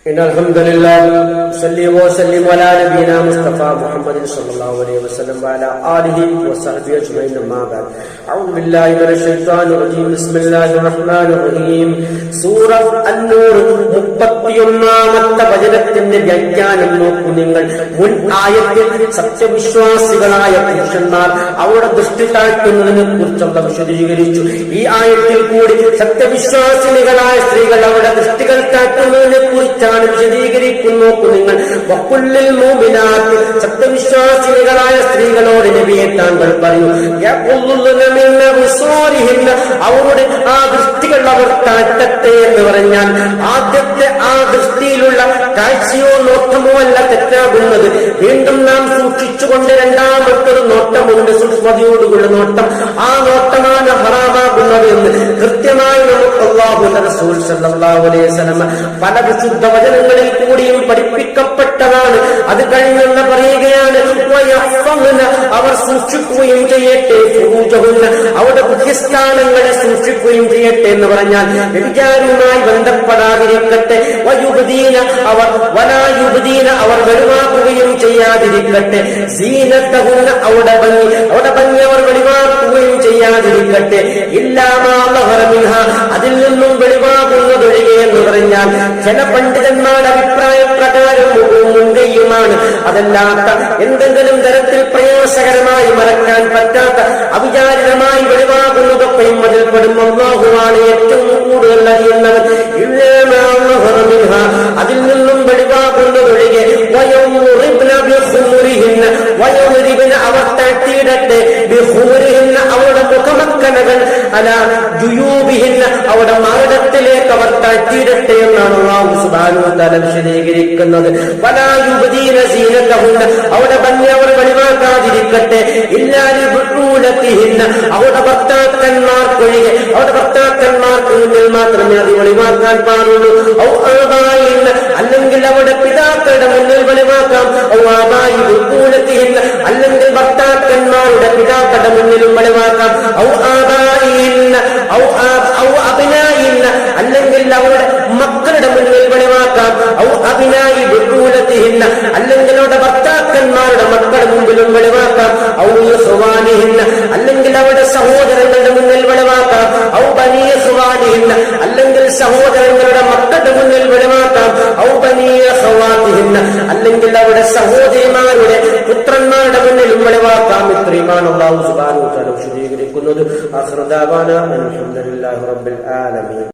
إن الحمد لله صلى وسلم على نبينا مصطفى محمد صلى الله عليه وسلم وعلى آله وصحبه أجمعين أما بعد أعوذ بالله من الشيطان الرجيم بسم الله الرحمن الرحيم സൂറ അന്നൂർ 31ാമത്തെ വചനത്തിന്റെ വ്യാഖ്യാനം നോക്കൂ നിങ്ങൾ. മുൻ ആയത്തിൽ സത്യവിശ്വാസികളായ പുരുഷന്മാർ അവരുടെ ദൃഷ്ടി താഴ്ത്തുന്നതിനെ കുറിച്ചുള്ള വിശദീകരിച്ചു. ഈ ആയത്തിൽ കൂടി സത്യവിശ്വാസിനികളായ സ്ത്രീകൾ അവരുടെ ദൃഷ്ടികൾ താഴ്ത്തുന്നതിനെ കുറിച്ചാണ് വിശദീകരിക്കുന്നു. നിങ്ങൾ വക്കുല്ലിൽ മുഅ്മിനാത്ത് സത്യവിശ്വാസിനികളായ സ്ത്രീകളോട് നബിയെ താങ്കൾ പറയൂ, അവരുടെ ആ ദൃഷ്ടികൾ അവർ താഴ്ത്തട്ടെ എന്ന് പറഞ്ഞാൽ ആദ്യത്തെ ആ ദൃഷ്ടിയിലുള്ള കാഴ്ചയോ നോട്ടമോ അല്ല തെറ്റാകുന്നത്. വീണ്ടും നാം സൂക്ഷിച്ചുകൊണ്ട് രണ്ടാമത്തൊരു നോട്ടമുണ്ട്, സൂക്ഷ്മതയോടുള്ള നോട്ടം. ആ നോട്ടമാണ് ഹറാമാകുന്നത് എന്ന് കൃത്യമായി നമുക്ക് അല്ലാഹുവിന്റെ റസൂൽ സല്ലല്ലാഹു അലൈഹി വസല്ലം പല വിശുദ്ധ വചനങ്ങളിൽ കൂടിയും പഠിപ്പിക്കപ്പെട്ടതാണ്. അത് കഴിഞ്ഞെന്ന പറയുകയാണ്, അവർ സൂക്ഷിക്കുകയും ചെയ്യട്ടെ, അവരുടെ ബുദ്ധിസ്ഥാനങ്ങളെ സൂക്ഷിക്കുകയും ചെയ്യട്ടെ എന്ന് പറഞ്ഞാൽ വ്യഭിചാരവുമായി ബന്ധപ്പെടാതിരിക്കട്ടെ. വയുബദീന അവർ വലായുബദീന അവർ വെളിവാക്കുകയും ചെയ്യാതിരിക്കട്ടെ. സീനത്തഹുന്ന അവരുടെ ഭംഗി അവർ വെളിവാക്കുകയും ചെയ്യാതിരിക്കട്ടെ. ഇല്ലാമാ ലഹറ മിൻഹ അതിൽ നിന്നും വെളിവാകുന്നതൊഴികെ എന്ന് പറഞ്ഞാൽ ചില പണ്ഡിതന്മാരുടെ അഭിപ്രായ പ്രകാരം മുൻകൈയുമാണ്. അതല്ലാത്ത എന്തെങ്കിലും തരത്തിൽ പ്രയാസകരമായി മറക്കാൻ പറ്റാത്ത അവിചാരിതമായി വെളിവാകുന്നതൊക്കെയും അതിൽപ്പെടും. അല്ലാഹുവാണ് ഏറ്റവും കൂടുതൽ അറിയുന്നവൻ. അതിൽ നിന്നും വെളിവാകുന്നതൊഴികെ അവർ താഴ്ത്തിയിടട്ടെ അവരുടെ മുഖമക്കനകൾ അല ജുയൂബിഹിന്ന അവരുടെ മാർഗത്തിലേക്ക് അവർ താഴ്ത്തിയിടട്ടെ എന്നാണ് അല്ലാഹു സുബ്ഹാനഹു വ തആല വിശദീകരിക്കുന്നത്. വലായുബദീന സീനതഹുന്ന അവരുടെ ഭംഗി അവർ വെളിവാക്കാതിരിക്കട്ടെ. ഇല്ലാ ലിബുഊലതിഹിന്ന അവരുടെ ഭർത്താക്കന്മാർക്കൊഴികെ അവരുടെ ഭർത്താക്കന്മാർക്ക് മുന്നിൽ മാത്രമേ അത് വെളിവാക്കാൻ പാടുള്ളൂ. ഔ ആബായിന്ന അല്ലെങ്കിൽ അവരുടെ പിതാക്കളുടെ മുന്നിൽ വെളിവാക്കാം. ഔ ആബായി ബുഊലതിഹിന്ന അല്ലെങ്കിൽ ഭർത്താക്കന്മാരുടെ പിതാക്കളുടെ മുന്നിലും വെളിവാക്കാം. ഔ ആബായിന്ന ഔ അബ്നായിന്ന അല്ലെങ്കിൽ അവരുടെ മക്കളുടെ മുന്നിൽ വെളിവാക്കാം. ഔ അബ്നായി ബുഊലതിഹിന്ന അല്ലെങ്കിൽ അവരുടെ ഭർത്താക്കന്മാരുടെ മക്കളുടെ മുമ്പിലും വെളിവാക്കാം. ഔ ഇഖ്വാനിഹിന്ന അല്ലെങ്കിൽ അവരുടെ സഹോദരങ്ങളുടെ മുന്നിൽ വെളിവാക്കാം. ഔ ബനീ ഇഖ്വാനിഹിന്ന അല്ലെങ്കിൽ സഹോദരങ്ങളുടെ മക്കളുടെ മുന്നിൽ വെളിവാക്കാം. ഔ ബനീ അഖവാതിഹിന്ന അല്ലെങ്കിൽ അവരുടെ സഹോദരിമാരുടെ പുത്രന്മാരുടെ മുന്നിലും വെളിവാക്കാം. ഇത്രയുമാണ് അല്ലാഹു സുബ്ഹാനഹു വ തആല വിശദീകരിക്കുന്നത്. ആഖിറു ദഅവാനാ അൽഹംദുലില്ലാഹി റബ്ബിൽ ആലമീൻ.